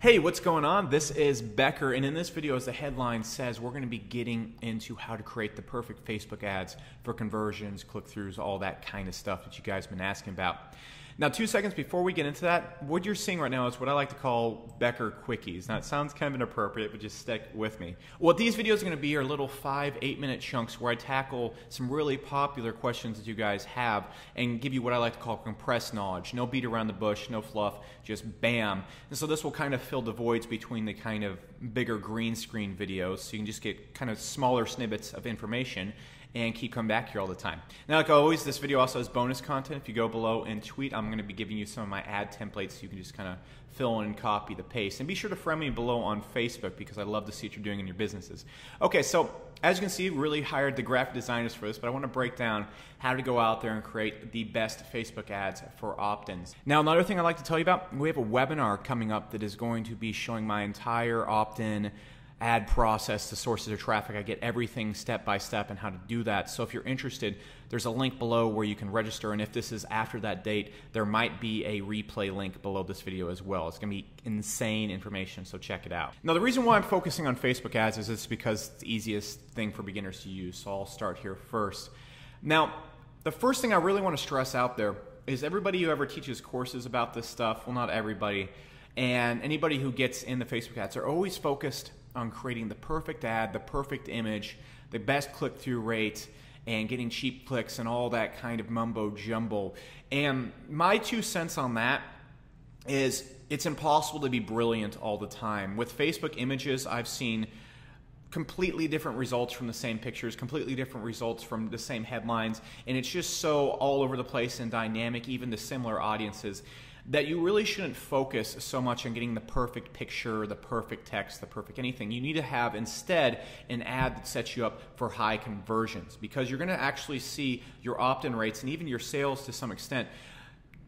Hey, what's going on? This is Becker, and in this video, as the headline says, we're going to be getting into how to create the perfect Facebook ads for conversions, click-throughs, all that kind of stuff that you guys have been asking about. Now, 2 seconds before we get into that, what you're seeing right now is what I like to call Becker Quickies. Now, it sounds kind of inappropriate, but just stick with me. What these videos are going to be are little 5-8 minute chunks where I tackle some really popular questions that you guys have and give you what I like to call compressed knowledge. No beat around the bush, no fluff, just bam. And so this will kind of fill the voids between the kind of bigger green screen videos, so you can just get kind of smaller snippets of information and keep coming back here all the time. Now, like always, this video also has bonus content. If you go below and tweet, I'm going to be giving you some of my ad templates so you can just kind of fill in and copy the paste. And be sure to friend me below on Facebook because I love to see what you're doing in your businesses. Okay, so as you can see, really hired the graphic designers for this, but I want to break down how to go out there and create the best Facebook ads for opt-ins. Now, another thing I'd like to tell you about, we have a webinar coming up that is going to be showing my entire opt-in ad process, the sources of traffic. I get everything step by step and how to do that. So if you're interested, there's a link below where you can register, and if this is after that date, there might be a replay link below this video as well. It's going to be insane information, so check it out. Now, the reason why I'm focusing on Facebook ads is it's because it's the easiest thing for beginners to use, so I'll start here first. Now, the first thing I really want to stress out there is everybody who ever teaches courses about this stuff, well, not everybody, and anybody who gets in the Facebook ads are always focused on creating the perfect ad, the perfect image, the best click-through rate, and getting cheap clicks and all that kind of mumbo-jumbo. And my 2 cents on that is it's impossible to be brilliant all the time. With Facebook images, I've seen completely different results from the same pictures, completely different results from the same headlines, and it's just so all over the place and dynamic, even to similar audiences, that you really shouldn't focus so much on getting the perfect picture, the perfect text, the perfect anything. You need to have instead an ad that sets you up for high conversions, because you're going to actually see your opt-in rates and even your sales to some extent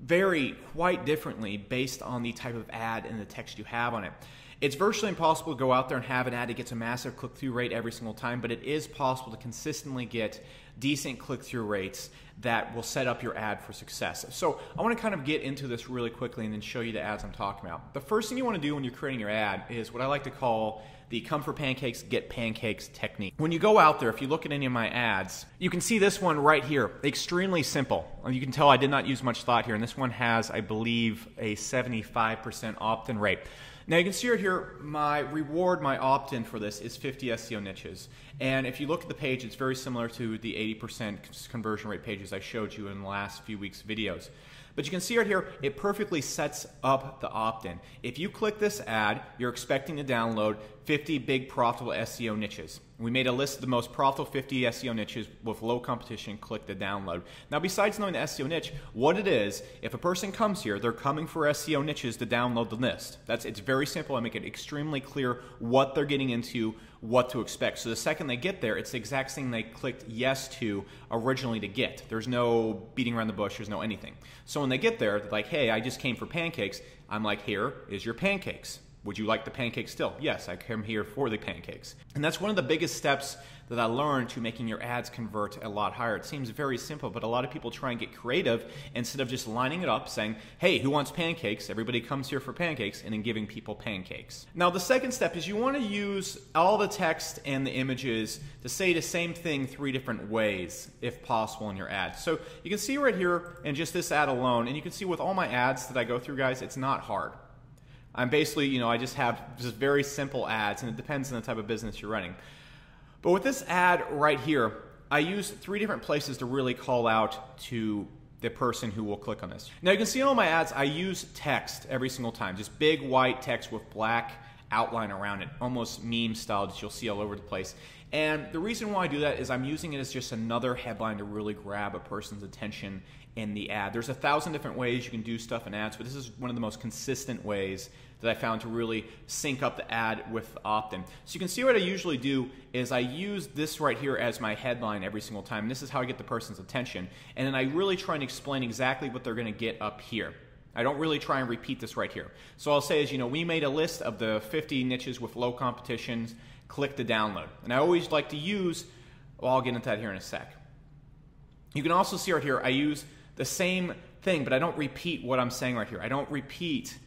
vary quite differently based on the type of ad and the text you have on it. It's virtually impossible to go out there and have an ad that gets a massive click-through rate every single time, but it is possible to consistently get decent click-through rates that will set up your ad for success. So I want to kind of get into this really quickly and then show you the ads I'm talking about. The first thing you want to do when you're creating your ad is what I like to call the come for pancakes, get pancakes technique. When you go out there, if you look at any of my ads, you can see this one right here. Extremely simple. You can tell I did not use much thought here, and this one has, I believe, a 75% opt-in rate. Now you can see right here, my reward, my opt-in for this is 50 SEO niches. And if you look at the page, it's very similar to the 80% conversion rate pages I showed you in the last few weeks' videos. But you can see right here, it perfectly sets up the opt-in. If you click this ad, you're expecting to download 50 big profitable SEO niches. We made a list of the most profitable 50 SEO niches with low competition. Click the download. Now, besides knowing the SEO niche, what it is, if a person comes here, they're coming for SEO niches to download the list. It's very simple. I make it extremely clear what they're getting into, what to expect. So the second they get there, it's the exact thing they clicked yes to originally to get. There's no beating around the bush. There's no anything. So when they get there, they're like, hey, I just came for pancakes. I'm like, here is your pancakes. Would you like the pancakes still? Yes, I come here for the pancakes. And that's one of the biggest steps that I learned to making your ads convert a lot higher. It seems very simple, but a lot of people try and get creative instead of just lining it up saying, hey, who wants pancakes? Everybody comes here for pancakes, and then giving people pancakes. Now, the second step is you want to use all the text and the images to say the same thing 3 different ways, if possible, in your ad. So you can see right here in just this ad alone, and you can see with all my ads that I go through, guys, it's not hard. I'm basically, I just have just very simple ads, and it depends on the type of business you're running. But with this ad right here, I use 3 different places to really call out to the person who will click on this. Now you can see in all my ads, I use text every single time, just big white text with black outline around it, almost meme style that you'll see all over the place. And the reason why I do that is I'm using it as just another headline to really grab a person's attention in the ad. There's 1,000 different ways you can do stuff in ads, but this is one of the most consistent ways that I found to really sync up the ad with the opt-in. So you can see what I usually do is I use this right here as my headline every single time. This is how I get the person's attention. And then I really try and explain exactly what they're going to get up here. I don't really try and repeat this right here. So I'll say is, we made a list of the 50 niches with low competitions. Click the download. And I always like to use, well, I'll get into that here in a sec. You can also see right here, I use the same thing, but I don't repeat what I'm saying right here. I don't repeat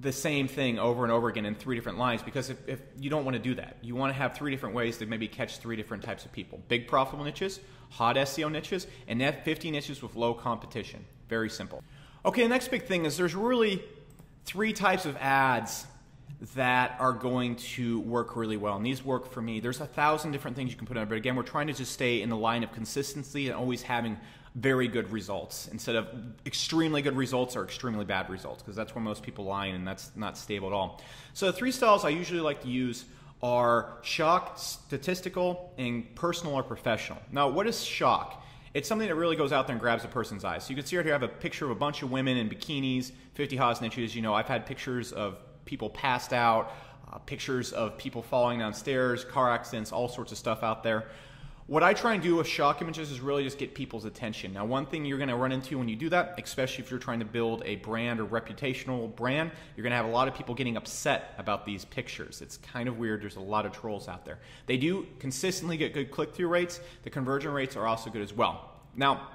the same thing over and over again in 3 different lines, because if you don't want to do that. You want to have 3 different ways to maybe catch 3 different types of people. Big profitable niches, hot SEO niches, and 50 niches with low competition. Very simple. Okay, the next big thing is there's really 3 types of ads that are going to work really well, and these work for me. There's 1,000 different things you can put on, but again, we're trying to just stay in the line of consistency and always having very good results instead of extremely good results or extremely bad results, because that's where most people lie, and that's not stable at all. So the 3 styles I usually like to use are shock, statistical, and personal or professional. Now, what is shock? It's something that really goes out there and grabs a person's eyes. So you can see right here I have a picture of a bunch of women in bikinis, 50 hottest niches. You know, I've had pictures of people passed out, pictures of people falling down stairs, car accidents, all sorts of stuff out there. What I try and do with shock images is really just get people's attention. Now, one thing you're going to run into when you do that, especially if you're trying to build a brand or reputational brand, you're going to have a lot of people getting upset about these pictures. It's kind of weird. There's a lot of trolls out there. They do consistently get good click-through rates. The conversion rates are also good as well. Now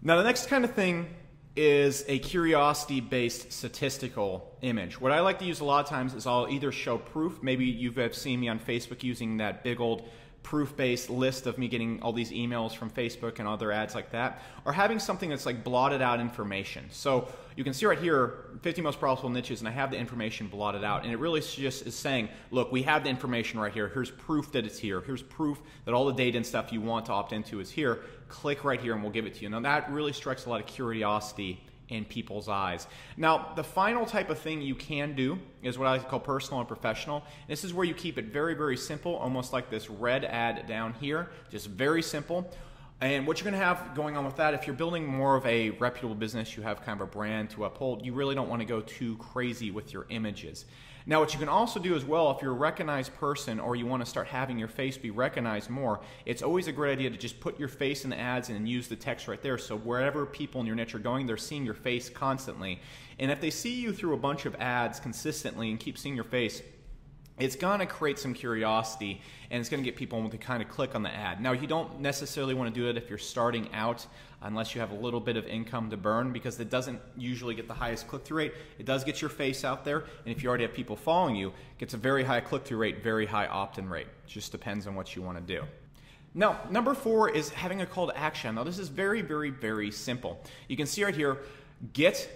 the next kind of thing is a curiosity-based statistical image. What I like to use a lot of times is I'll either show proof. Maybe you've seen me on Facebook using that big old proof-based list of me getting all these emails from Facebook and other ads like that, or having something that's like blotted out information. So you can see right here 50 most profitable niches, and I have the information blotted out, and it really just is saying, look, we have the information right here. Here's proof that it's here. Here's proof that all the data and stuff you want to opt into is here. Click right here and we'll give it to you. Now that really strikes a lot of curiosity in people's eyes. Now, the final type of thing you can do is what I like to call personal and professional. This is where you keep it very, very simple, almost like this red ad down here, just very simple. And what you're going to have going on with that, if you're building more of a reputable business, you have kind of a brand to uphold, you really don't want to go too crazy with your images. Now, what you can also do as well, if you're a recognized person or you want to start having your face be recognized more, it's always a great idea to just put your face in the ads and use the text right there. So wherever people in your niche are going, they're seeing your face constantly. And if they see you through a bunch of ads consistently and keep seeing your face, it's going to create some curiosity, and it's going to get people to kind of click on the ad. Now, you don't necessarily want to do it if you're starting out, unless you have a little bit of income to burn, because it doesn't usually get the highest click-through rate. It does get your face out there, and if you already have people following you, it gets a very high click-through rate, very high opt-in rate. It just depends on what you want to do. Now, number 4 is having a call to action. Now, this is very, very, very simple. You can see right here, click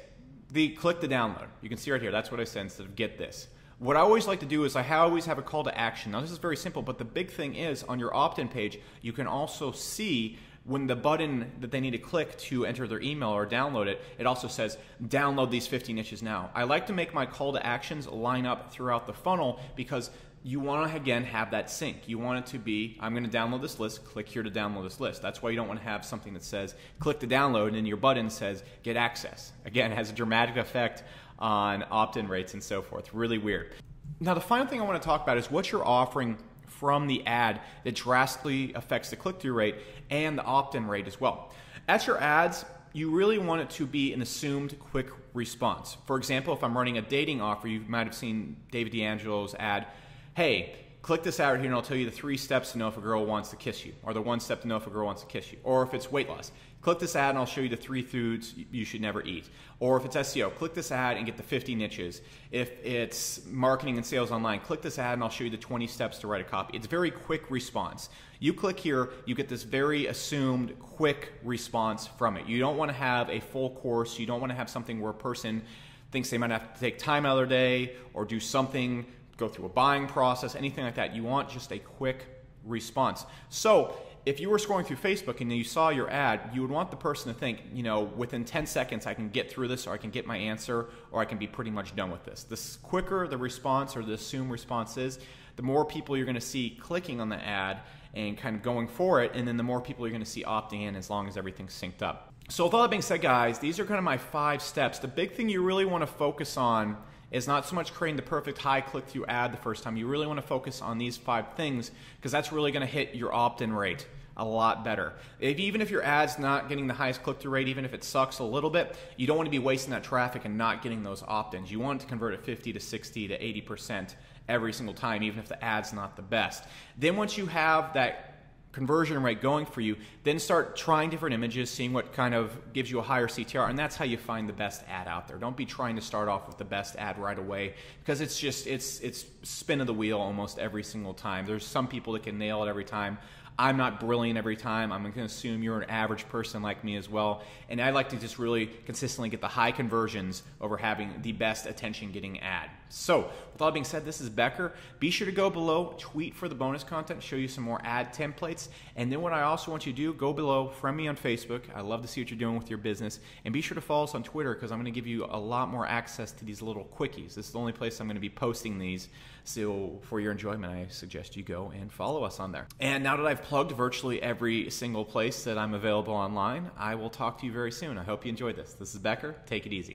the download. You can see right here, that's what I said instead of get this. What I always like to do is I always have a call to action. Now, this is very simple, but the big thing is on your opt-in page, you can also see when the button that they need to click to enter their email or download it, it also says, download these 50 niches now. I like to make my call to actions line up throughout the funnel, because you want to, again, have that sync. You want it to be, I'm going to download this list, click here to download this list. That's why you don't want to have something that says, click to download, and then your button says, get access. Again, it has a dramatic effect on opt-in rates and so forth. Really weird. Now, the final thing I want to talk about is what you're offering from the ad that drastically affects the click-through rate and the opt-in rate as well. At your ads, you really want it to be an assumed quick response. For example, if I'm running a dating offer, you might have seen David D'Angelo's ad, hey, click this ad right here and I'll tell you the 3 steps to know if a girl wants to kiss you, or the 1 step to know if a girl wants to kiss you. Or if it's weight loss, click this ad and I'll show you the 3 foods you should never eat. Or if it's SEO, click this ad and get the 50 niches. If it's marketing and sales online, click this ad and I'll show you the 20 steps to write a copy. It's a very quick response. You click here, you get this very assumed quick response from it. You don't want to have a full course. You don't want to have something where a person thinks they might have to take time out of their day or do something, go through a buying process, anything like that. You want just a quick response. So if you were scrolling through Facebook and you saw your ad, you would want the person to think, you know, within 10 seconds I can get through this, or I can get my answer, or I can be pretty much done with this. The quicker the response or the assumed response is, the more people you're going to see clicking on the ad and kind of going for it, and then the more people you're going to see opting in as long as everything's synced up. So with all that being said, guys, these are kind of my 5 steps. The big thing you really want to focus on is not so much creating the perfect high click-through ad the first time. You really want to focus on these 5 things, because that's really going to hit your opt-in rate a lot better. Even if your ad's not getting the highest click-through rate, even if it sucks a little bit, you don't want to be wasting that traffic and not getting those opt-ins. You want it to convert at 50 to 60 to 80% every single time, even if the ad's not the best. Then once you have that conversion rate going for you, then start trying different images, seeing what kind of gives you a higher CTR, and that's how you find the best ad out there. Don't be trying to start off with the best ad right away, because it's spin of the wheel almost every single time. There's some people that can nail it every time. I'm not brilliant every time. I'm going to assume you're an average person like me as well. And I like to just really consistently get the high conversions over having the best attention-getting ad. So, with all that being said, this is Becker. Be sure to go below, tweet for the bonus content, show you some more ad templates. And then what I also want you to do, go below, friend me on Facebook. I love to see what you're doing with your business. And be sure to follow us on Twitter, because I'm going to give you a lot more access to these little quickies. This is the only place I'm going to be posting these. So for your enjoyment, I suggest you go and follow us on there. And now that I've plugged virtually every single place that I'm available online, I will talk to you very soon. I hope you enjoyed this. This is Becker. Take it easy.